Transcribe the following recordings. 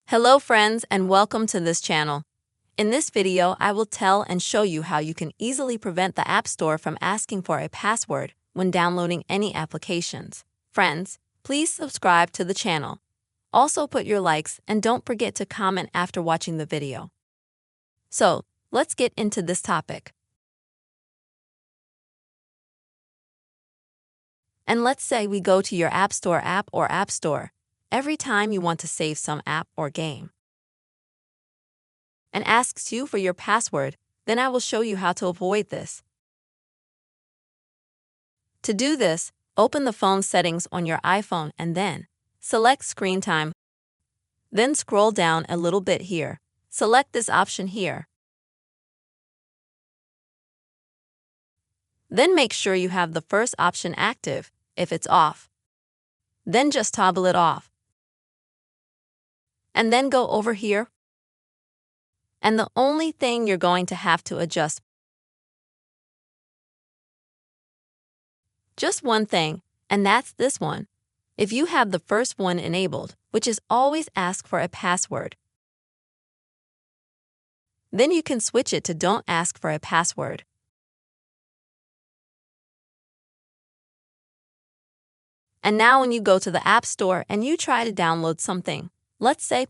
Hello friends and welcome to this channel. In this video, I will tell and show you how you can easily prevent the App Store from asking for a password when downloading any applications. Friends, please subscribe to the channel. Also put your likes and don't forget to comment after watching the video. So, let's get into this topic. And let's say we go to your App Store app or App Store every time you want to save some app or game and asks you for your password, then I will show you how to avoid this. To do this, open the phone settings on your iPhone and then select Screen Time. Then scroll down a little bit here. Select this option here. Then make sure you have the first option active. If it's off, then just toggle it off. And then go over here. And the only thing you're going to have to adjust, just one thing, and that's this one. If you have the first one enabled, which is always ask for a password, then you can switch it to don't ask for a password. And now when you go to the App Store and you try to download something, let's say,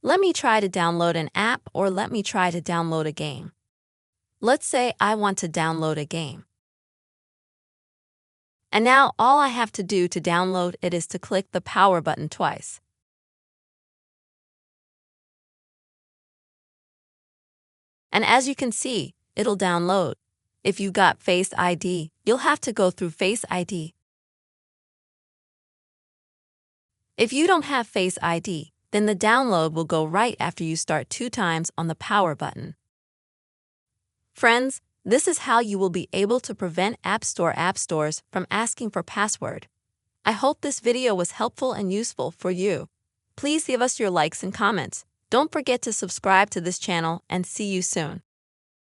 let me try to download an app or let me try to download a game. Let's say I want to download a game. And now all I have to do to download it is to click the power button twice. And as you can see, it'll download. If you got Face ID, you'll have to go through Face ID. If you don't have Face ID, then the download will go right after you start 2 times on the power button. Friends, this is how you will be able to prevent app stores from asking for password. I hope this video was helpful and useful for you. Please give us your likes and comments. Don't forget to subscribe to this channel and see you soon.